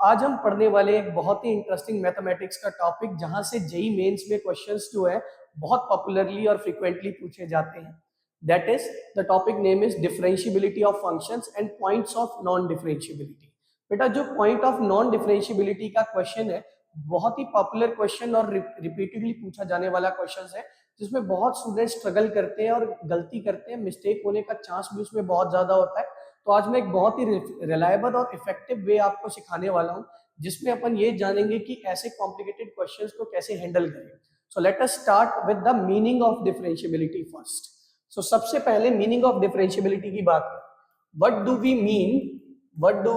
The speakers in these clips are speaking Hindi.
आज हम पढ़ने वाले एक बहुत ही इंटरेस्टिंग मैथमेटिक्स का टॉपिक जहां से जेई मेंस में क्वेश्चंस जो है बहुत पॉपुलरली और फ्रीक्वेंटली पूछे जाते हैं। That is the topic name is differentiability of functions and points of non differentiability. बेटा जो पॉइंट ऑफ नॉन डिफरेंशियबिलिटी का क्वेश्चन है बहुत ही पॉपुलर क्वेश्चन और रिपीटेडली पूछा जाने वाला क्वेश्चन है, जिसमें बहुत स्टूडेंट स्ट्रगल करते हैं और गलती करते हैं, मिस्टेक होने का चांस भी उसमें बहुत ज्यादा होता है। तो आज मैं एक बहुत ही रिलायबल और इफेक्टिव वे आपको सिखाने वाला हूं, जिसमें अपन ये जानेंगे कि ऐसे कॉम्प्लिकेटेड क्वेश्चंस को कैसे हैंडल करें। So let us start with the meaning of differentiability first. So सबसे पहले मीनिंग ऑफ डिफरेंशियबिलिटी की बात करें। What do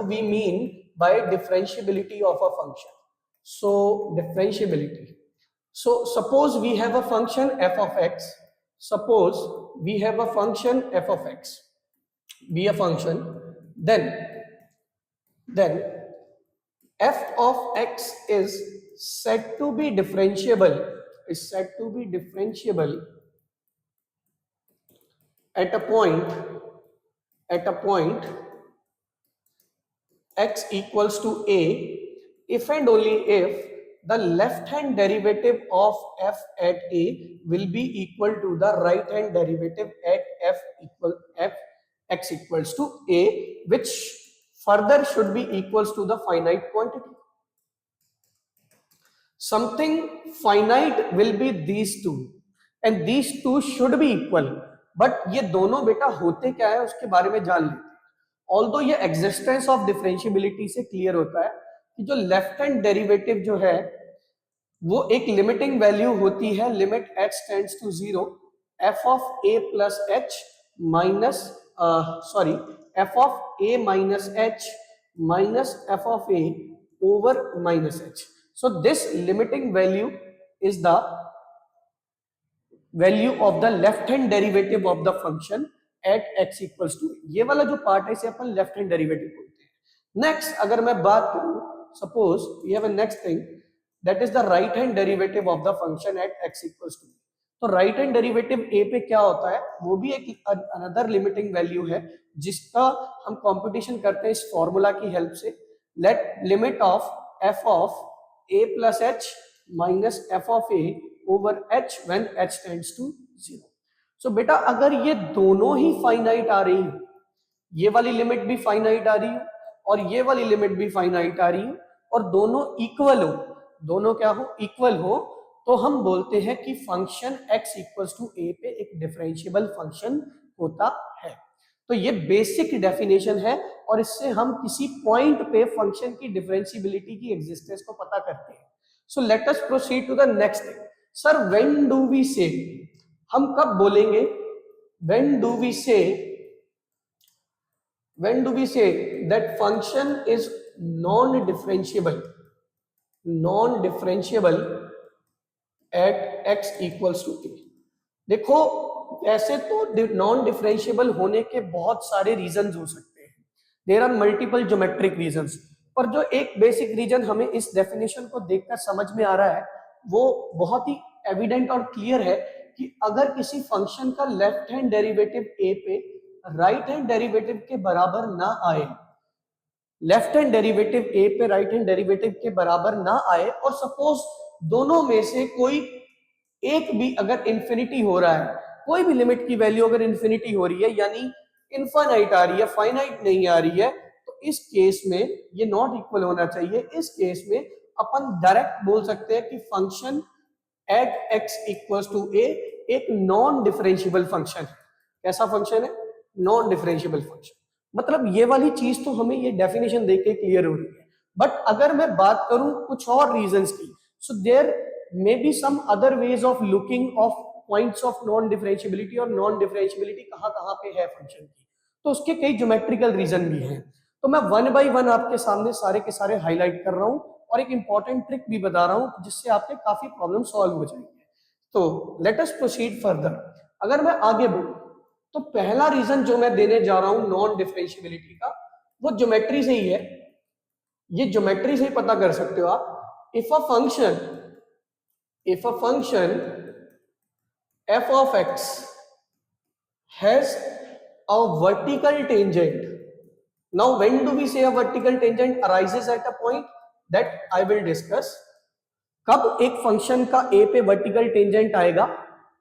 we mean by differentiability of a function? So differentiability, so suppose we have a function f of x, suppose we have a function f of x be a function, then f of x is said to be differentiable, is said to be differentiable at a point x equals to a if and only if the left hand derivative of f at a will be equal to the right hand derivative at f x equals to a, which further should be equals to the finite quantity. Something finite will be these two and these two should be equal, but ये दोनों बेटा होते क्या है उसके बारे में जान लेते हैं। ऑल्दो ये एग्जिस्टेंस ऑफ डिफरेंशियबिलिटी से क्लियर होता है कि जो लेफ्ट हैंड डेरिवेटिव जो है वो एक लिमिटिंग वैल्यू होती है, limit h tends to 0, f of a plus h minus f of a minus h minus f of a over minus h. So this limiting value is the value of the left hand derivative of the function at x equals to, ये वाला जो पार्ट है इसे अपन लेफ्ट हैंड डेरिवेटिव बोलते हैं। नेक्स्ट अगर मैं बात करूं, suppose we have a next thing that is the right hand derivative of the function at x equals to. तो राइट हैंड डेरिवेटिव a पे क्या होता है, वो भी एक अनदर लिमिटिंग वैल्यू है जिसका हम कंप्यूटेशन करते हैं इस फॉर्मूला की हेल्प से। Let limit of f of a plus h minus f of a over h when h tends to 0. So बेटा अगर ये दोनों ही फाइनाइट आ रही है, ये वाली लिमिट भी फाइनाइट आ रही है और ये वाली लिमिट भी फाइनाइट आ रही है और दोनों इक्वल हो, दोनों क्या हो, इक्वल हो, तो हम बोलते हैं कि function x equals to a पे एक डिफरेंशियबल फंक्शन होता है। तो ये बेसिक डेफिनेशन है और इससे हम किसी पॉइंट पे फंक्शन की डिफरेंशियबिलिटी की एग्जिस्टेंस को पता करते हैं। So let us proceed to the next thing. Sir when do we say, हम कब बोलेंगे when do we say that function is non differentiable at x equals to a? देखो ऐसे तो नॉन डिफरेंशियबल होने के बहुत सारे रीजंस हो सकते हैं, there are multiple geometric reasons, पर जो एक बेसिक रीजन हमें इस डेफिनेशन को देखकर समझ में आ रहा है वो बहुत ही एविडेंट और क्लियर है कि अगर किसी फंक्शन का लेफ्ट हैंड डेरिवेटिव a पे राइट हैंड डेरिवेटिव के बराबर ना आए, लेफ्ट हैंड डेरिवेटिव a पे राइट हैंड डेरिवेटिव के बराबर ना आए और सपोज दोनों में से कोई एक भी अगर इंफिनिटी हो रहा है, कोई भी लिमिट की वैल्यू अगर इंफिनिटी हो रही है यानी इनफाइनाइट आ रही है, फाइनाइट नहीं आ रही है, तो इस केस में ये नॉट इक्वल होना चाहिए। इस केस में अपन डायरेक्ट बोल सकते हैं कि function at x equals to a एक नॉन डिफरेंशियबल फंक्शन है। कैसा फंक्शन है? Non differentiable function. मतलब ये वाली चीज तो हमें ये डेफिनेशन देख के क्लियर हो रही है। बट अगर मैं बात करूं कुछ और रीजंस की, so there may be some other ways of looking of points of non differentiability और नॉन डिफरेंशियबिलिटी कहां पे है फंक्शन की, तो उसके कई ज्योमेट्रिकल रीजन भी हैं। तो मैं वन बाय वन आपके सामने सारे के सारे हाईलाइट कर रहा हूं और एक इंपॉर्टेंट ट्रिक भी बता रहा हूं जिससे आपके काफी प्रॉब्लम सॉल्व हो जाएंगे। तो लेट अस प्रोसीड फर्दर। अगर मैं आगे बढ़ूं तो पहला रीजन जो मैं देने जा रहा हूं नॉन डिफरेंशियबिलिटी का वो ज्योमेट्री से ही है। ये ज्योमेट्री से ही पता कर सकते हो आप। If a function f of x has a vertical tangent, now when do we say a vertical tangent arises at a point? That I will discuss. कब एक फंक्शन का ए पे वर्टिकल टेंजेंट आएगा?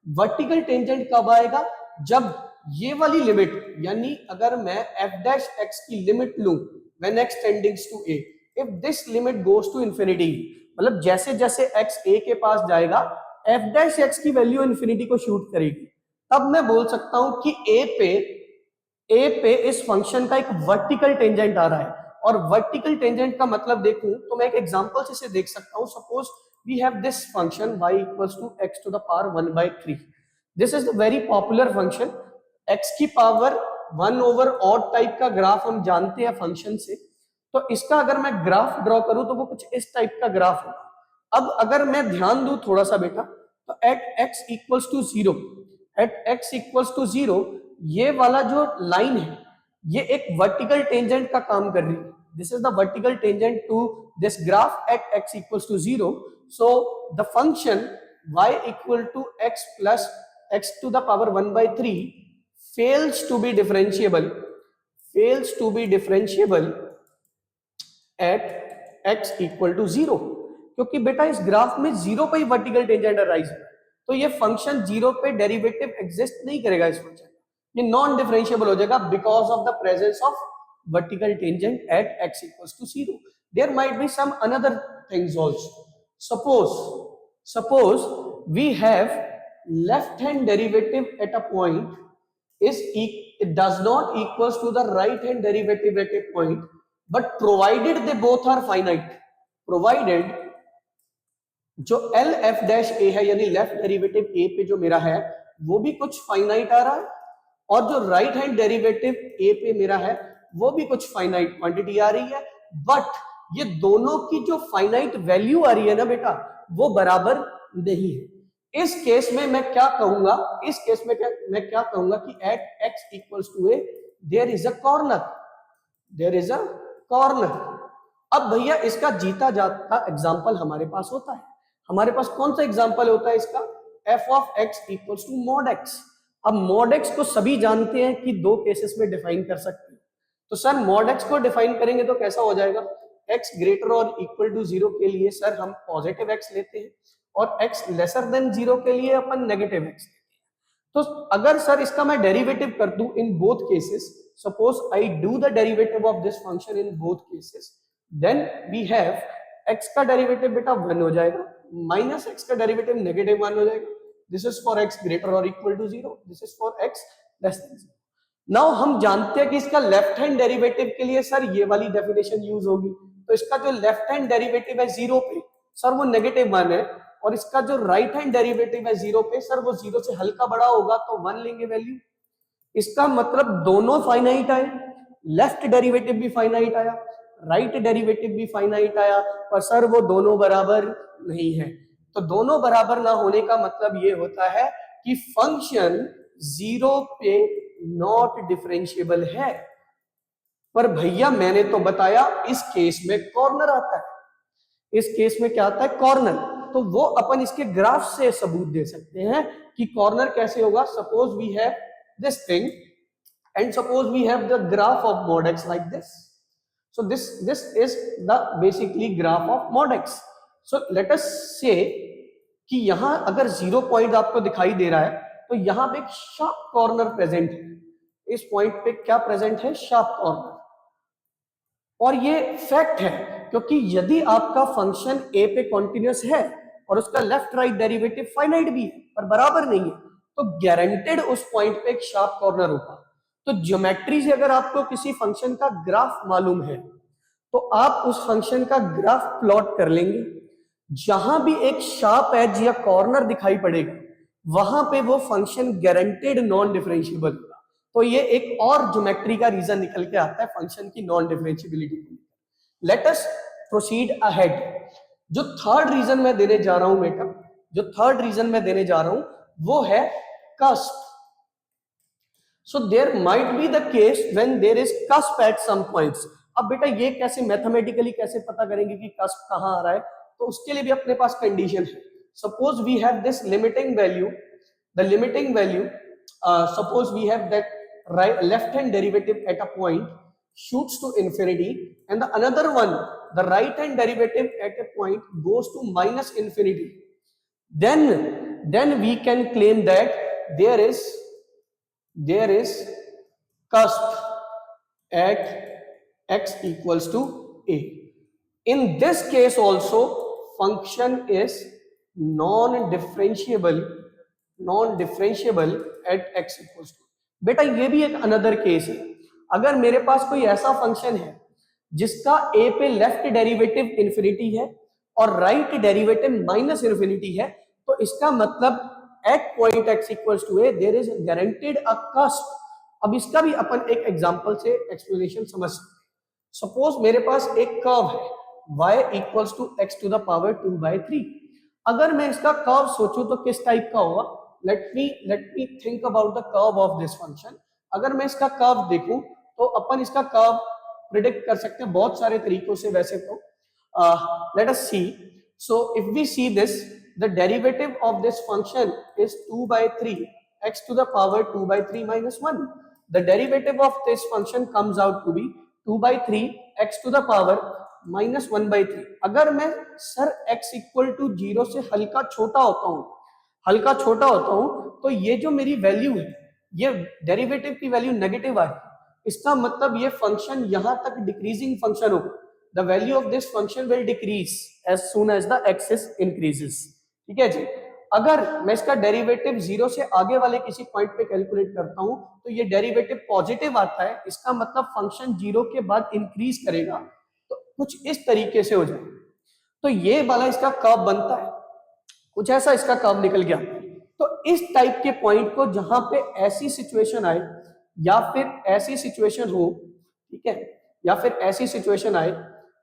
वर्टिकल टेंजेंट कब आएगा? जब ये वाली लिमिट, यानी अगर मैं एफ डैश एक्स की लिमिट लूं when x tendings to a, if this limit goes to infinity, मतलब जैसे जैसे एक्स ए के पास जाएगा एफ डैश एक्स की वैल्यू इंफिनिटी को शूट करेगी, तब मैं बोल सकता हूं कि ए पे इस फंक्शन का एक वर्टिकल टेंजेंट आ रहा है। और वर्टिकल टेंजेंट का मतलब देखूं तो मैं एक एग्जांपल से इसे देख सकता हूं। Suppose we have this function y equals to x to the power 1/3। This is the very popular function. x की पावर 1 ओवर ऑड टाइप का ग्राफ हम जानते हैं फंक्शन से, तो इसका अगर मैं ग्राफ ड्रॉ करूं तो वो कुछ इस टाइप का ग्राफ होगा। अब अगर मैं ध्यान दूं थोड़ा सा बेटा, तो at x equals to 0, at x equals to 0 ये वाला जो लाइन है ये एक वर्टिकल टेंजेंट का काम कर रही है। This is the vertical tangent to this graph at x equals to 0। So the function y equal to x plus x to the power 1/3 fails to be differentiable at x equal to 0, क्योंकि बेटा इस ग्राफ में 0 पे ही वर्टिकल टेंजेंट अराइज हो रहा है, तो ये फंक्शन 0 पे डेरिवेटिव एग्जिस्ट नहीं करेगा इस फंक्शन, ये नॉन डिफरेंशिएबल हो जाएगा because of the presence of vertical tangent at x equals to 0। There might be some another things also. Suppose we have left hand derivative at a point it does not equals to the right hand derivative at a point, but provided they both are finite, provided जो एल एफ डैश ए है यानी लेफ्ट डेरिवेटिव ए पे जो मेरा है वो भी कुछ फाइनाइट आ रहा है, और जो राइट हैंड डेरिवेटिव ए पे मेरा है वो भी कुछ फाइनाइट क्वांटिटी आ रही है, बट ये दोनों की जो फाइनाइट वैल्यू आ रही है ना बेटा वो बराबर नहीं है। इस केस में मैं क्या कहूंगा, मैं क्या कहूंगा कि at x equals to a there is a corner. अब भैया इसका जीता जाता एग्जांपल हमारे पास होता है। हमारे पास कौन सा एग्जांपल होता है इसका? F of x equals to mod x. अब मॉड एक्स को सभी जानते हैं कि दो केसेस में डिफाइन कर सकते हैं, तो सर मॉड एक्स को डिफाइन करेंगे तो कैसा हो जाएगा? एक्स ग्रेटर और इक्वल टू 0 के लिए सर हम पॉजिटिव एक्स लेते हैं, और x लेसर देन 0 के लिए अपन नेगेटिव x। तो अगर सर इसका मैं डेरिवेटिव कर दूं in both cases, suppose I do the derivative of this function in both cases, then we have x का डेरिवेटिव बेटा 1 हो जाएगा, माइनस x का डेरिवेटिव नेगेटिव 1 हो जाएगा। This is for x greater और equal to 0, this is for x less than 0। Now हम जानते हैं कि इसका लेफ्ट हैंड डेरिवेटिव के लिए सर ये वाली डेफिनेशन यूज होगी, तो इसका जो लेफ्ट हैंड डेरिवेटिव है 0 पे सर वो नेगेटिव 1 है, और इसका जो राइट हैंड डेरिवेटिव है 0 पे सर वो 0 से हल्का बड़ा होगा तो 1 लेंगे वैल्यू। इसका मतलब दोनों फाइनाइट आए, लेफ्ट डेरिवेटिव भी फाइनाइट आया, राइट डेरिवेटिव भी फाइनाइट आया, पर सर वो दोनों बराबर नहीं है। तो दोनों बराबर ना होने का मतलब ये होता है कि फंक्शन 0 पे नॉट डिफरेंशिएबल है। पर भैया मैंने तो बताया इस केस में कॉर्नर आता है, इस केस में क्या आता है? कॉर्नर। तो वो अपन इसके ग्राफ से सबूत दे सकते हैं कि कॉर्नर कैसे होगा। Suppose we have this thing and suppose we have the graph of mod x like this. So this is the basically graph of mod x। So let us say कि यहां अगर 0 पॉइंट आपको दिखाई दे रहा है तो यहां पे एक शार्प कॉर्नर प्रेजेंट है। इस पॉइंट पे क्या प्रेजेंट है? Sharp corner. और ये फैक्ट है क्योंकि यदि आपका फंक्शन a पे कॉन्टिन्यूअस है और उसका लेफ्ट राइट डेरिवेटिव फाइनाइट भी है पर बराबर नहीं है, तो गारंटेड उस पॉइंट पे एक शार्प कॉर्नर होगा। तो ज्योमेट्री से अगर आपको किसी फंक्शन का ग्राफ मालूम है तो आप उस फंक्शन का ग्राफ प्लॉट कर लेंगे, जहां भी एक शार्प एज या कॉर्नर दिखाई पड़ेगा वहां पे वो फंक्शन गारंटेड नॉन डिफरेंशिएबल होगा। तो ये एक और ज्योमेट्री का रीजन निकल के आता है फंक्शन की नॉन डिफरेंशिएबिलिटी को। Late us proceed ahead. जो थर्ड रीजन मैं देने जा रहा हूं बेटा, जो थर्ड रीजन मैं देने जा रहा हूं वो है cusp। So there might be the case when there is cusp at some points। अब बेटा ये कैसे मैथमेटिकली कैसे पता करेंगे कि cusp कहां आ रहा है? तो उसके लिए भी अपने पास कंडीशन है। Suppose we have this limiting value, the limiting value suppose we have that right left hand derivative at a point shoots to infinity and the another one the right hand derivative at a point goes to minus infinity, then we can claim that there is cusp at x equals to a. In this case also function is non-differentiable at x equals to. बेटा ये भी एक अनदर केस है। अगर मेरे पास कोई ऐसा फंक्शन है जिसका a पे लेफ्ट डेरिवेटिव इंफिनिटी है और राइट डेरिवेटिव माइनस इंफिनिटी है, तो इसका मतलब at point x equals to a there is guaranteed a cusp. अब इसका भी अपन एक एग्जांपल से एक्सप्लेनेशन समझ सकते हैं। सपोज मेरे पास एक कर्व है y equals to x to the power 2/3। अगर मैं इसका कर्व सोचूं तो किस टाइप का होगा? Let me think about the curve of this function. अगर मैं इसका कर्व देखूं तो अपन इसका कर्व प्रिडिक्ट कर सकते हैं बहुत सारे तरीकों से। वैसे तो let us see, so if we see this, the derivative of this function is 2/3 x to the power 2/3 minus 1. The derivative of this function comes out to be 2/3 x to the power minus 1/3। अगर मैं सर x इक्वल टू 0 से हल्का छोटा होता हूं तो ये जो मेरी वैल्यू है, ये डेरिवेटिव की वैल्यू नेगेटिव आई, इसका मतलब ये फंक्शन यहां तक डिक्रीजिंग फंक्शन होगा। The value of this function will decrease as soon as the axis increases. ठीक है जी। अगर मैं इसका डेरिवेटिव 0 से आगे वाले किसी पॉइंट पे कैलकुलेट करता हूं तो ये डेरिवेटिव पॉजिटिव आता है, इसका मतलब फंक्शन 0 के बाद इंक्रीज करेगा, तो कुछ इस तरीके से हो जाएगा। तो ये वाला इसका कर्व बनता है, कुछ ऐसा इसका कर्व निकल गया। तो इस टाइप के पॉइंट को जहां पे ऐसी सिचुएशन आए या फिर ऐसी सिचुएशन हो, ठीक है, या फिर ऐसी सिचुएशन आए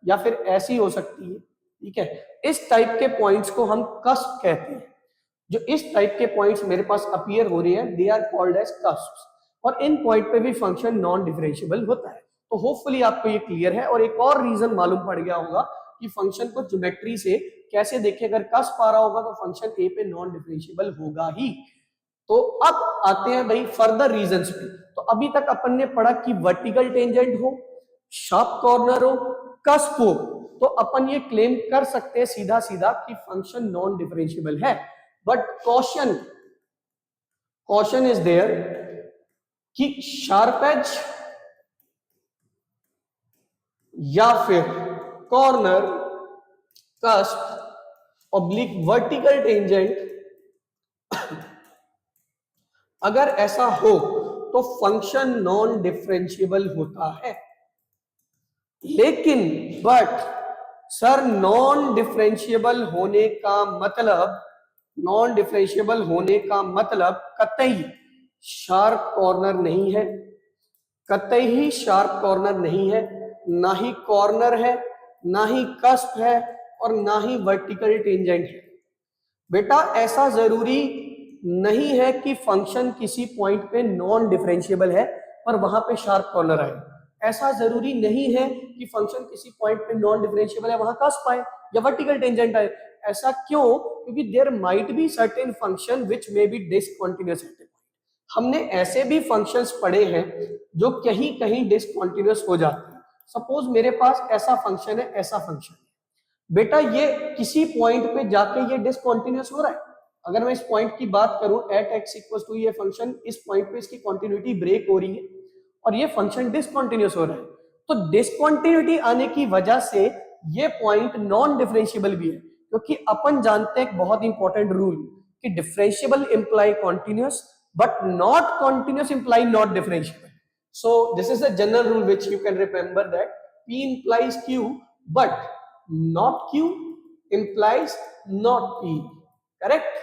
या फिर ऐसी हो सकती है, ठीक है, इस टाइप के पॉइंट्स को हम कस्प कहते हैं। जो इस टाइप के पॉइंट्स मेरे पास अपीयर हो रही है, दे आर कॉल्ड एज कस्प्स। और इन पॉइंट पे भी फंक्शन नॉन डिफरेंशिएबल होता है। तो होपफुली आपको ये क्लियर है। और एक और रीजन मालूम पड़ गया होगा कि फंक्शन को ज्योमेट्री से कैसे देखें। अगर कस्प आ रहा होगा तो फंक्शन ए पे नॉन डिफरेंशिएबल होगा ही। तो अब आते हैं भाई फर्दर रीजंस पे। तो अभी तक अपन ने पढ़ा कि वर्टिकल टेंजेंट हो, शार्प कॉर्नर हो, कस्प हो, तो अपन ये क्लेम कर सकते हैं सीधा सीधा कि फंक्शन नॉन डिफरेंशिएबल है। बट caution is there कि शार्प एज या फिर corner, cusp, oblique vertical tangent, अगर ऐसा हो तो फंक्शन नॉन डिफरेंशिएबल होता है। लेकिन बट सर नॉन डिफरेंशिएबल होने का मतलब कतई शार्प कॉर्नर नहीं है, कतई ही शार्प कॉर्नर नहीं है, ना ही कॉर्नर है, ना ही कस्प है, और ना ही वर्टिकल टेंजेंट है। बेटा ऐसा जरूरी नहीं है कि फंक्शन किसी पॉइंट पे नॉन डिफरेंशिएबल है और वहां पे शार्प कॉर्नर आए। ऐसा जरूरी नहीं है कि फंक्शन किसी पॉइंट पे नॉन डिफरेंशिएबल है, वहां कस्प आए या वर्टिकल टेंजेंट आए। ऐसा क्यों? क्योंकि there might be certain function which may be discontinuous at a point. हमने ऐसे भी फंक्शंस पढ़े हैं जो कहीं कहीं डिसकंटीन्यूअस हो जाते हैं। सपोज मेरे पास ऐसा फंक्शन है, ऐसा फंक्शन है, बेटा ये किसी पॉइंट पे जाके ये डिसकंटीन्यूअस हो रहा है। अगर मैं इस पॉइंट की बात करूं एट एक्स इक्वल्स टू, ये फंक्शन इस पॉइंट पे इसकी कंटिन्यूटी ब्रेक हो रही है और ये फंक्शन डिसकंटीन्यूअस हो रहा है। तो डिसकंटिन्यूटी आने की वजह से ये पॉइंट नॉन डिफरेंशिएबल भी है, क्योंकि अपन जानते हैं एक बहुत इंपॉर्टेंट रूल कि differentiable imply continuous but not continuous imply not differentiable. So this is a general rule which you can remember, that P implies Q but not Q implies not P, correct?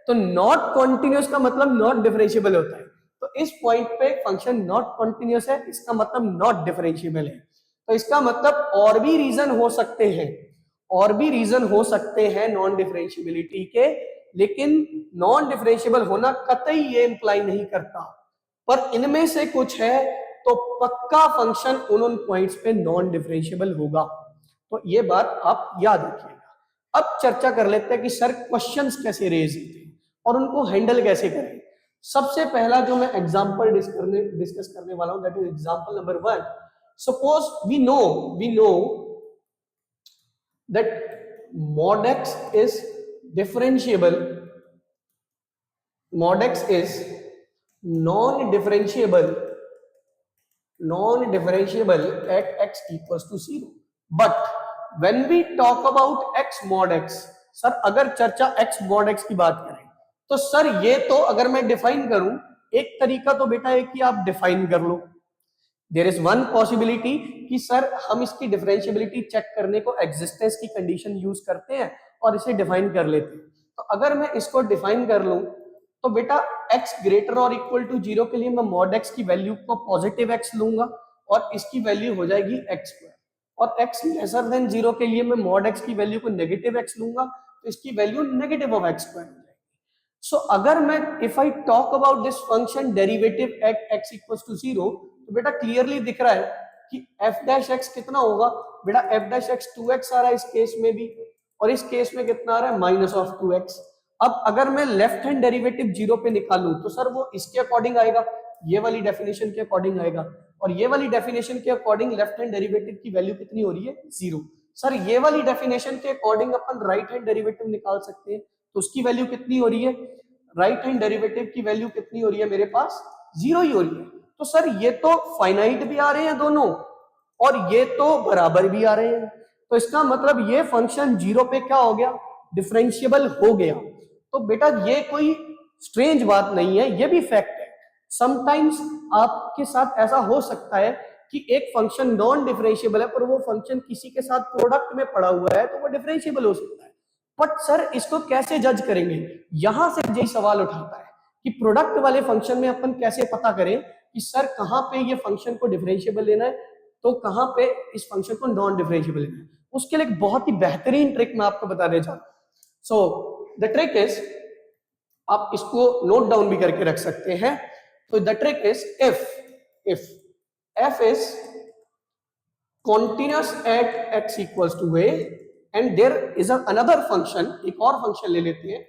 तो not continuous का मतलब not differentiable होता है। तो इस पॉइंट पे फंक्शन not continuous है, इसका मतलब not differentiable है। तो इसका मतलब और भी रीजन हो सकते हैं नॉन डिफरेंशिएबिलिटी के, लेकिन नॉन डिफरेंशिएबल होना कतई ये इंप्लाई नहीं करता। पर इनमें से कुछ है तो पक्का फंक्शन उन पॉइंट्स पे नॉन डिफरेंशिएबल होगा। तो ये बात आप याद रखिएगा। अब चर्चा कर लेते हैं कि सर क्वेश्चंस कैसे रेज होते हैं और उनको हैंडल कैसे करें। सबसे पहला जो मैं एग्जांपल डिस्कस करने वाला हूं, that is example number 1। Suppose we know that mod x is differentiable, mod x is non-differentiable at x equals to 0. But when we talk about x mod x, sir अगर चर्चा x mod x की बात करें तो सर ये तो अगर मैं डिफाइन करूं, एक तरीका तो बेटा है कि आप डिफाइन कर लो. देयर इज वन पॉसिबिलिटी कि सर हम इसकी डिफरेंशियबिलिटी चेक करने को एग्जिस्टेंस की कंडीशन यूज करते हैं और इसे डिफाइन कर लेते हैं. तो अगर मैं इसको डिफाइन कर लूं तो बेटा x ग्रेटर और इक्वल टू 0 के लिए मैं मॉड x की वैल्यू को पॉजिटिव x लूंगा और इसकी वैल्यू हो जाएगी x स्क्वायर, और x लेसर देन 0 के लिए मैं मॉड x की वैल्यू को नेगेटिव x लूंगा तो इसकी value negative of x square हो जाएगी. सो अगर मैं if I talk about this function derivative at x equals to 0 तो बेटा क्लियरली दिख रहा है कि f डैश x कितना होगा बेटा, f डैश x 2x आ रहा है इस केस में भी, और इस केस में कितना आ रहा है माइनस ऑफ 2x. अब अगर मैं लेफ्ट हैंड डेरिवेटिव 0 पे निकालूं तो सर वो इसके अकॉर्डिंग आएगा, ये वाली डेफिनेशन के अकॉर्डिंग आएगा, और ये वाली डेफिनेशन के अकॉर्डिंग लेफ्ट हैंड डेरिवेटिव की वैल्यू कितनी हो रही है 0. सर ये वाली डेफिनेशन के अकॉर्डिंग अपन राइट हैंड डेरिवेटिव निकाल सकते हैं, तो उसकी वैल्यू कितनी हो रही है, राइट हैंड डेरिवेटिव की वैल्यू कितनी हो रही है मेरे पास 0 ही हो रही है. तो सर ये तो फाइनाइट भी आ रहे हैं दोनों और ये तो बराबर भी आ रहे हैं, तो इसका मतलब ये फंक्शन 0 पे क्या हो गया, डिफरेंशिएबल हो गया. तो बेटा ये कोई स्ट्रेंज बात नहीं है, ये भी फैक्ट है. समटाइम्स आपके साथ ऐसा हो सकता है कि एक फंक्शन नॉन डिफरेंशिएबल है पर वो फंक्शन किसी के साथ प्रोडक्ट में पड़ा हुआ है तो वो डिफरेंशिएबल हो सकता है. बट सर इसको कैसे जज करेंगे, यहां से यही सवाल उठाता है कि प्रोडक्ट वाले फंक्शन में अपन कैसे पता करें कि सर कहां पे ये फंक्शन को डिफरेंशिएबल लेना है तो कहां पे इस फंक्शन को नॉन डिफरेंशिएबल लेना है. उसके लिए एक बहुत ही बेहतरीन ट्रिक मैं आपको बताने जा रहा हूं. सो द ट्रिक इज, आप इसको नोट डाउन भी करके रख सकते हैं. तो the trick is if f is continuous at x equals to a and there is another function, एक और फंक्शन ले लेते हैं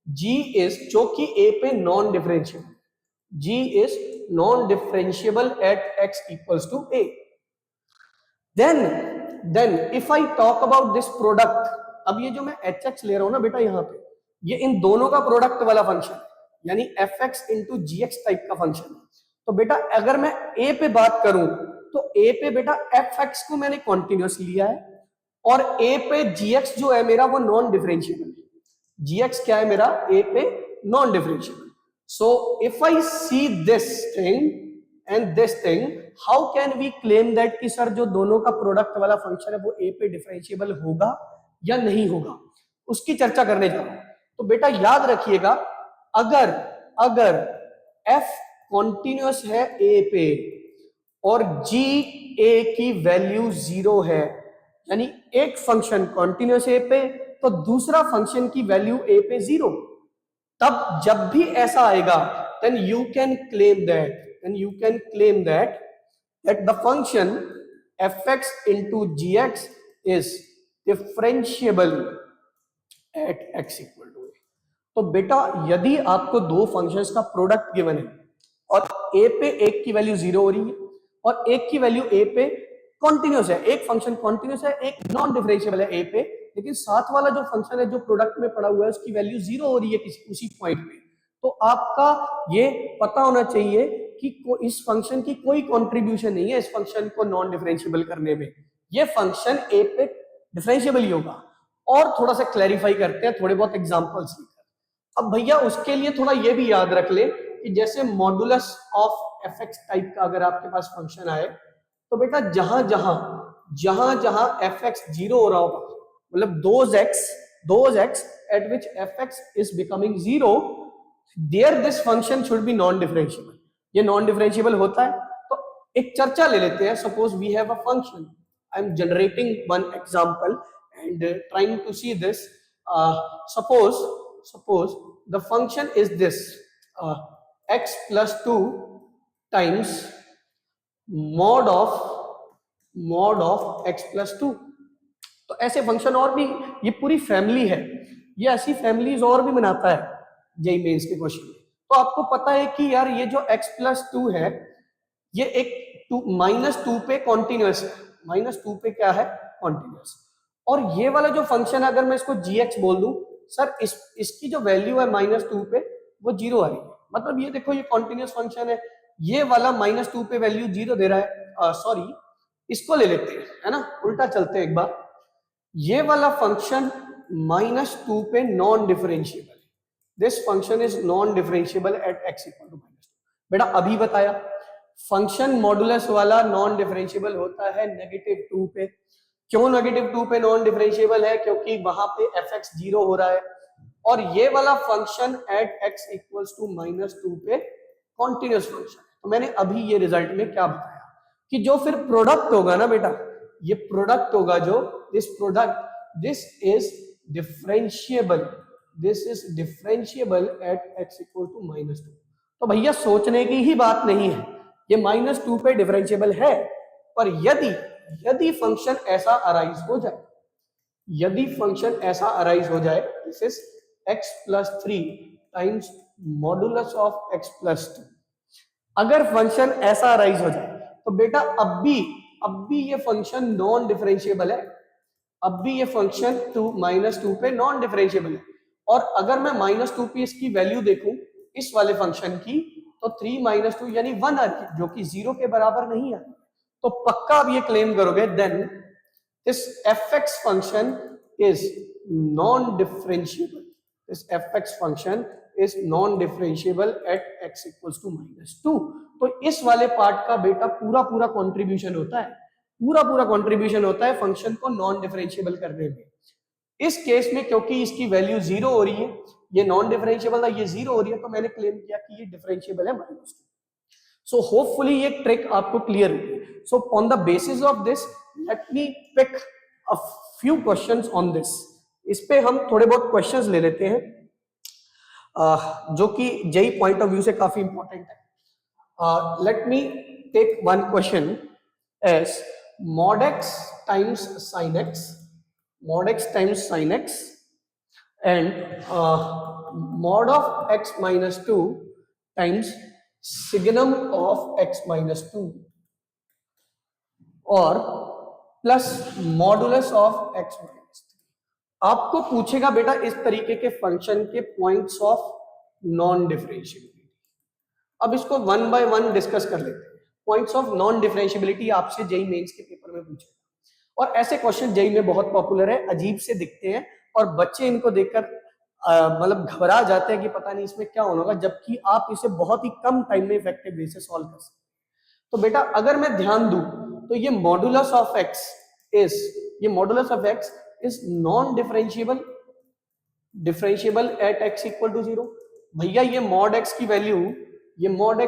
g is, जो कि a पे non differentiable, g is non differentiable at x equals to a, then if I talk about this product, अब ये जो मैं hx ले रहा हूं ना बेटा यहाँ पे, ये इन दोनों का प्रोडक्ट वाला फंक्शन है, यानी fx इंटू gx टाइप का फंक्शन है. तो बेटा अगर मैं a पे बात करूं तो a पे बेटा fx को मैंने कॉन्टिन्यूस लिया है और a पे gx जो है मेरा वो नॉन डिफरेंशिएबल है. gx क्या है मेरा a पे non differentiable. So if I see this thing and this thing, how can we claim that कि सर जो दोनों का प्रोडक्ट वाला फंक्शन है वो a पे डिफरेंशिएबल होगा या नहीं होगा, उसकी चर्चा करने जा रहा हूं. तो बेटा याद रखिएगा, अगर f कॉन्टिन्यूस है a पे और g a की वैल्यू 0 है, यानी एक फंक्शन कॉन्टिन्यूस a पे तो दूसरा फंक्शन की वैल्यू a पे 0, तब जब भी ऐसा आएगा then you can claim that the function fx into gx is differentiable at x equal to a. तो बेटा यदि आपको दो फंक्शंस का प्रोडक्ट गिवन है और a पे एक की वैल्यू 0 हो रही है और एक की वैल्यू a पे कॉन्टिन्यूस है, एक फंक्शन कॉन्टिन्यूस है एक नॉन डिफरेंशिएबल है a पे, लेकिन साथ वाला जो फंक्शन है जो प्रोडक्ट में पड़ा हुआ है उसकी वैल्यू 0 हो रही है किसी उसी पॉइंट पे, तो आपका ये पता होना चाहिए कि इस फंक्शन की कोई कंट्रीब्यूशन नहीं है इस फंक्शन को नॉन डिफरेंशिएबल करने में, ये फंक्शन a पे डिफरेंशिएबल ही होगा. और थोड़ा सा क्लैरिफाई करते हैं थोड़े बहुत एग्जांपल्स लेकर. अब भैया उसके लिए थोड़ा ये भी याद रख ले कि जैसे मॉडुलस ऑफ fx टाइप का अगर आपके पास फंक्शन आए तो बेटा जहां जहां fx 0 हो रहा होगा, मतलब those x at which fx is becoming 0, there this function should be non differentiable. ये नॉन डिफरेंशिएबल होता है. तो एक चर्चा ले लेते हैं. Suppose we have a function, I am generating one example and trying to see this. Suppose the function is this, x plus 2 times mod of x plus 2. तो ऐसे फंक्शन और भी, ये पूरी फैमिली है, ये ऐसी फैमिलीज और भी बनाता है जेईई मेंस के क्वेश्चन में. तो आपको पता है कि यार ये जो x plus 2 है ये एक -2 पे कॉन्टिन्यूस है, -2 पे क्या है कॉन्टिन्यूस, और ये वाला जो फंक्शन है अगर मैं इसको gx बोल दूं सर, इसकी जो वैल्यू है -2 पे वो 0 आ रही है। मतलब ये देखो ये कॉन्टिन्यूस फंक्शन है, ये वाला -2 पे वैल्यू 0 दे रहा है। सॉरी, इसको ले लेते हैं, है ना, उल्टा चलते हैं एक बार। ये वाला फंक्शन -2 पे नॉन डिफरेंशिएबल है, this function is non differentiable at x equal to -2। बेटा अभी बताया फंक्शन मॉडुलस वाला नॉन डिफरेंशिएबल होता है -2 पे। क्यों -2 पे नॉन डिफरेंशिएबल है? क्योंकि वहां पे fx 0 हो रहा है, और ये वाला function at x equals to -2 पे कॉन्टिन्यूस फंक्शन है। तो मैंने अभी ये रिजल्ट में क्या बताया कि जो फिर प्रोडक्ट होगा ना बेटा, ये प्रोडक्ट होगा जो this product, this is differentiable, this is differentiable at x equal to -2। तो भैया सोचने की ही बात नहीं है, ये -2 पे डिफरेंशिएबल है। पर यदि फंक्शन ऐसा अराइज हो जाए, यदि फंक्शन ऐसा अराइज हो जाए, this is x plus 3 times modulus of x plus 2, अगर फंक्शन ऐसा अराइज हो जाए तो बेटा अब भी ये फंक्शन नॉन डिफरेंशिएबल है, अब भी ये फंक्शन -2 पे नॉन डिफरेंशिएबल है। और अगर मैं -2 पे इसकी वैल्यू देखूं इस वाले फंक्शन की, तो 3 - 2 यानी 1 आ रही है, जो कि 0 के बराबर नहीं आ रही। तो पक्का आप ये क्लेम करोगे then this fx function is non differentiable, this fx function is non differentiable at x equals to -2। तो इस वाले पार्ट का बेटा पूरा कंट्रीब्यूशन होता है, पूरा कंट्रीब्यूशन होता है फंक्शन को नॉन डिफरेंशिएबल करने में। इस केस में क्योंकि इसकी वैल्यू 0 हो रही है, ये नॉन डिफरेंशिएबल था, ये 0 हो रही है, तो मैंने क्लेम किया कि ये डिफरेंशिएबल है -2। सो होपफुली ये ट्रिक आपको क्लियर होगी। So on the basis of this let me pick a few questions on this. इस पे हम थोड़े बहुत क्वेश्चंस ले लेते हैं जो कि जेई पॉइंट ऑफ व्यू से काफी इंपॉर्टेंट है। Let me take one question as mod x times sin x, mod x times sin x and mod of x minus 2 times signum of x minus 2 और plus modulus of x minus 3। आपको पूछेगा बेटा इस तरीके के फंक्शन के पॉइंट्स ऑफ नॉन डिफरेंशिएबिलिटी। अब इसको वन बाय वन डिस्कस कर लेते हैं। पॉइंट्स ऑफ नॉन डिफरेंशिएबिलिटी आपसे जेई मेंस के पेपर में पूछेगा, और ऐसे क्वेश्चन जेई में बहुत पॉपुलर है, अजीब से दिखते हैं और बच्चे इनको देखकर मतलब घबरा जाते हैं कि पता नहीं इसमें क्या होना होगा, जबकि आप इसे बहुत ही कम टाइम में इफेक्टिव वे से सॉल्व कर सकते हैं। तो बेटा अगर मैं ध्यान दूं तो ये modulus of x is non differentiable at x equal to 0। भैया ये मॉड एक्स की वैल्यू, ये मॉड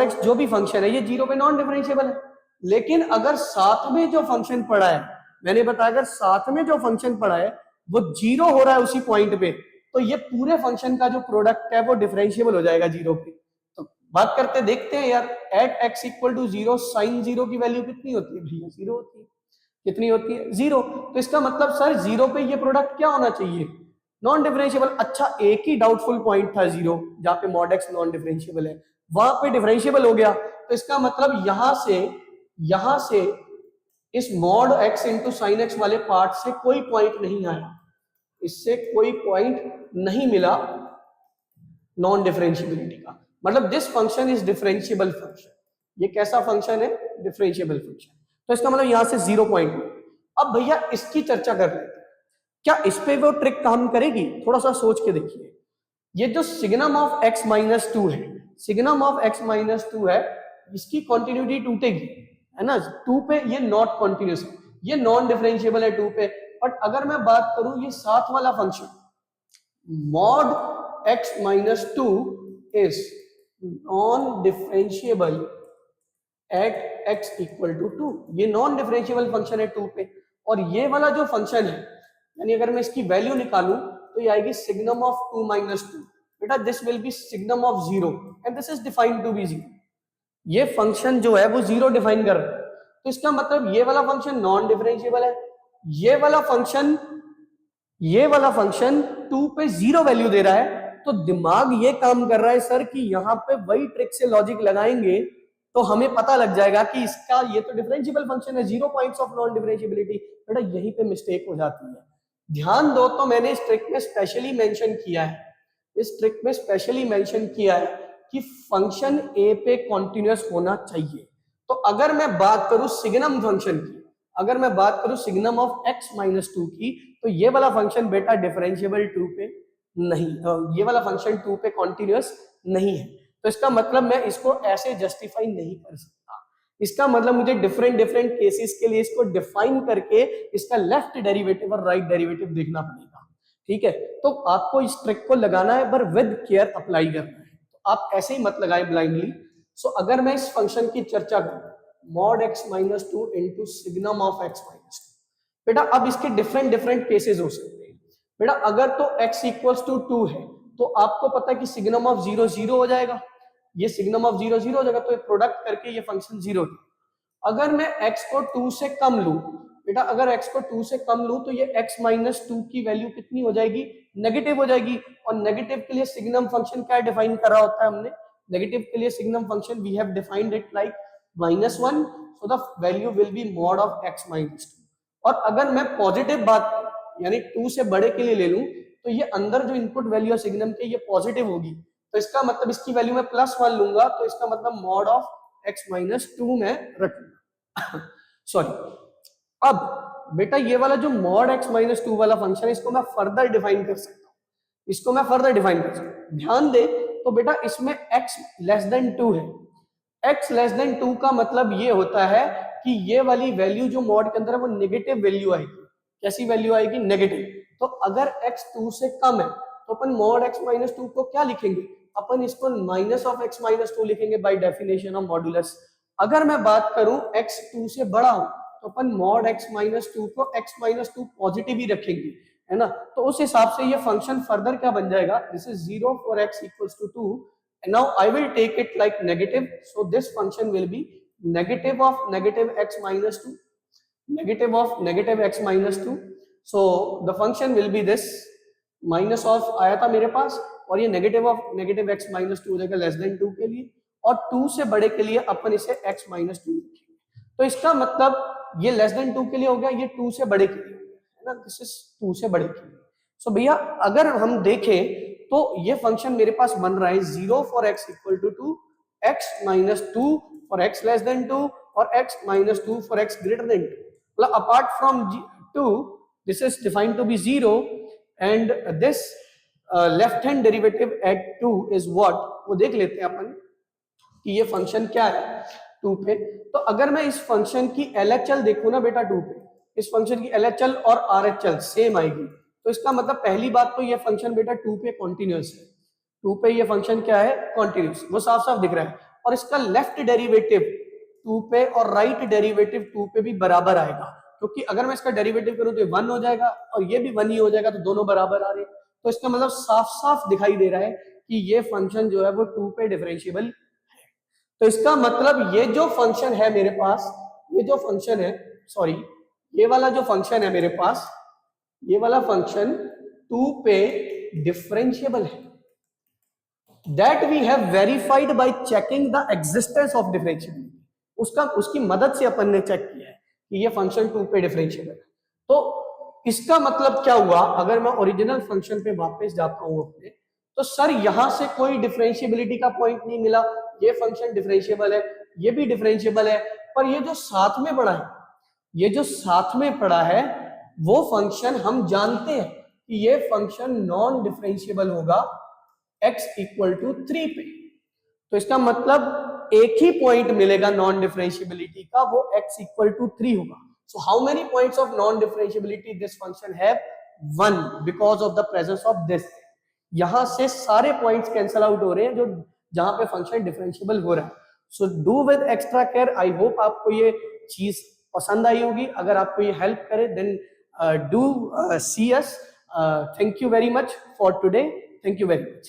एक्स जो भी फंक्शन है ये 0 पे नॉन डिफरेंशिएबल है। लेकिन अगर साथ में जो फंक्शन पड़ा है, मैंने बताया अगर साथ में जो फंक्शन पड़ा है वो 0 हो रहा है उसी पॉइंट पे, तो ये पूरे फंक्शन का जो प्रोडक्ट है वो डिफरेंशिएबल हो जाएगा 0 पे। तो बात करते देखते हैं यार, at x equal to 0 sine 0 की वैल्यू कितनी होती है भैया? 0 होती है। कितनी होती है? 0। तो इसका मतलब सर 0 पे ये प्रोडक्ट क्या होना चाहिए? Non differentiable. अच्छा एक ही डाउटफुल पॉइंट था 0, जहां पे मॉड एक्स नॉन डिफरेंशिएबल है, वहां पे डिफरेंशिएबल हो गया। तो इसका मतलब यहां से इस mod x into sine x वाले पार्ट से कोई पॉइंट नहीं आया, इससे कोई पॉइंट नहीं मिला नॉन डिफरेंशिएबिलिटी का। मतलब this function is differentiable function. ये कैसा फंक्शन है? Differentiable function. तो इसका मतलब यहां से 0 पॉइंट। अब भैया इसकी चर्चा कर रहे थे, क्या इस पे वो ट्रिक काम करेगी? थोड़ा सा सोच के देखिए। ये जो सिग्नम ऑफ x माइनस 2 है, सिग्नम ऑफ x माइनस 2 है, इसकी कॉन्टिन्यूटी टूटेगी, है ना? 2 पे ये नॉट कॉन्टिन्यूस है, ये नॉन डिफरेंशिएबल है 2 पे। बट अगर मैं बात करूं ये साथ वाला function mod x minus 2 is non differentiable at x equal to 2। ये नॉन डिफरेंशिएबल फंक्शन है 2 पे। और ये वाला जो फंक्शन है, यानी अगर मैं इसकी वैल्यू निकालूं तो ये आएगी सिग्नम ऑफ 2 माइनस 2। बेटा this will be signum of 0 and this is defined to be 0। ये फंक्शन जो है वो 0 डिफाइन कर रहा है, तो इसका मतलब ये वाला फंक्शन नॉन डिफरेंशिएबल है। ये वाला फंक्शन 2 पे 0 वैल्यू दे रहा है। तो दिमाग ये काम कर रहा है सर कि यहां पे वही ट्रिक से लॉजिक लगाएंगे तो हमें पता लग जाएगा कि इसका ये तो डिफरेंशिएबल फंक्शन है, 0 पॉइंट्स ऑफ नॉन डिफरेंशिएबिलिटी। बेटा यहीं पे मिस्टेक हो जाती है, ध्यान दो। तो मैंने इस ट्रिक में स्पेशली मेंशन किया है, इस ट्रिक में स्पेशली मेंशन किया है कि फंक्शन ए पे कॉन्टिन्यूअस होना चाहिए। तो अगर मैं बात करूं सिग्नम फंक्शन की, अगर मैं बात करूं signum of x minus to की, तो ये वाला फंक्शन बेटा डिफरेंशिएबल 2 पे नहीं, ये वाला फंक्शन 2 पे कॉन्टिन्यूअस नहीं है। तो इसका मतलब मैं इसको ऐसे जस्टिफाई नहीं कर सकता, इसका मतलब मुझे डिफरेंट डिफरेंट केसेस के लिए इसको डिफाइन करके इसका लेफ्ट डेरिवेटिव और राइट डेरिवेटिव देखना पड़ेगा, ठीक है। तो आपको इस ट्रिक को लगाना है पर विद केयर अप्लाई करना है, तो आप ऐसे ही मत लगाए ब्लाइंडली। सो अगर मैं इस फंक्शन की चर्चा करूं, mod x minus two into signum of x minus to, बेटा अब इसके डिफरेंट डिफरेंट केसेस हो सकते हैं। बेटा अगर तो x इक्वल्स टू 2 है तो आपको पता है कि सिग्नम ऑफ 0 0 हो जाएगा, ये सिग्नम ऑफ 0 0 हो जाएगा, तो ये प्रोडक्ट करके ये फंक्शन 0 है। अगर मैं x को 2 से कम लूं, बेटा अगर x को 2 से कम लूं तो ये x माइनस टू की वैल्यू कितनी हो जाएगी, नेगेटिव हो जाएगी। और नेगेटिव के लिए सिग्नम फंक्शन क्या डिफाइन करा होता है हमने, नेगेटिव के लिए signum function we have defined it like -1, so the value will be mod of x minus two. और अगर मैं पॉजिटिव बात यानी 2 से बड़े के लिए ले लूं तो ये अंदर जो इनपुट वैल्यू है सिग्नम के ये पॉजिटिव होगी, तो इसका मतलब इसकी वैल्यू मैं +1 लूंगा, तो इसका मतलब mod of x minus to में रखूंगा सॉरी। अब बेटा ये वाला जो मॉड x माइनस टू वाला फंक्शन है इसको मैं फर्दर डिफाइन कर सकता हूँ, इसको मैं फर्दर डिफाइन कर सकता हूँ। ध्यान दे तो बेटा इसमें x लेस देन 2 है, x लेस देन 2 का मतलब ये होता है कि ये वाली वैल्यू जो मॉड के अंदर है वो नेगेटिव वैल्यू आएगी। कैसी वैल्यू आएगी, नेगेटिव। तो अगर x 2 से कम है तो अपन मॉड x माइनस टू को क्या लिखेंगे, अपन इसको minus of x minus to लिखेंगे बाय डेफिनेशन ऑफ मॉडुलस। अगर मैं बात करूं x 2 से बड़ा हो तो अपन मॉड x माइनस टू को x माइनस टू पॉजिटिव ही रखेंगे, है ना। तो उस हिसाब से ये फंक्शन फर्दर क्या बन जाएगा, this is 0 for x equals to 2 and now I will take it like negative, so this function will be negative of negative x minus 2, negative of negative x minus 2, so the function will be this minus of आया था मेरे पास और ये negative of negative x minus to हो जाएगा लेस देन 2 के लिए, और 2 से बड़े के लिए अपन इसे x माइनस टू लिखेंगे। तो इसका मतलब ये लेस देन 2 के लिए हो गया, ये 2 से बड़े के लिए है ना, दिस इज 2 से बड़े के लिए। सो भैया अगर हम देखें तो ये फंक्शन मेरे पास बन रहा है 0 for x equal to 2, x minus 2 for x less than 2 और x minus 2 for x greater than 2। मतलब apart from 2 this is defined to be 0 and this left hand derivative at 2 is what, वो देख लेते हैं अपन कि ये फंक्शन क्या है 2 पे। तो अगर मैं इस फंक्शन की LHL देखूं ना बेटा 2 पे, इस फंक्शन की LHL और RHL सेम आएगी, तो इसका मतलब पहली बात तो ये फंक्शन बेटा 2 पे कॉन्टिन्यूअस है, 2 पे ये फंक्शन क्या है, कॉन्टिन्यूअस, वो साफ साफ दिख रहा है। और इसका लेफ्ट डेरिवेटिव 2 पे और राइट डेरिवेटिव 2 पे भी बराबर आएगा, क्योंकि अगर मैं इसका डेरिवेटिव करूं तो ये 1 हो जाएगा और ये भी 1 ही हो जाएगा, तो दोनों बराबर आ रहे हैं। तो इसका मतलब साफ साफ दिखाई दे रहा है कि ये फंक्शन जो है वो 2 पे डिफरेंशिएबल है। तो इसका मतलब ये जो फंक्शन है मेरे पास, ये जो फंक्शन है, सॉरी ये वाला जो फंक्शन है मेरे पास, ये वाला फंक्शन 2 पे डिफरेंशिएबल है, that we have verified by checking the existence of differentiability. उसकी मदद से अपन ने चेक किया है कि ये फंक्शन 2 पे डिफरेंशिएबल है। तो इसका मतलब क्या हुआ, अगर मैं ओरिजिनल फंक्शन पे वापस जाता हूं अपने, तो सर यहां से कोई डिफरेंशिएबिलिटी का पॉइंट नहीं मिला, ये फंक्शन डिफरेंशिएबल है, ये भी डिफरेंशिएबल है, पर ये जो साथ में पड़ा है, ये जो साथ में पड़ा है वो फंक्शन हम जानते हैं कि ये फंक्शन नॉन डिफरेंशिएबल होगा x इक्वल टू 3 पे। तो इसका मतलब एक ही पॉइंट मिलेगा नॉन डिफरेंशिएबिलिटी का, वो x इक्वल टू 3 होगा। So how many points of non differentiability this function have, 1 because of the presence of this. यहां से सारे पॉइंट्स कैंसिल आउट हो रहे हैं जो जहां पे फंक्शन डिफरेंशिएबल हो रहा है। So do with extra care. I hope आपको ये चीज पसंद आई होगी। अगर आपको ये हेल्प करे then do see us. Thank you very much for today. Thank you very much.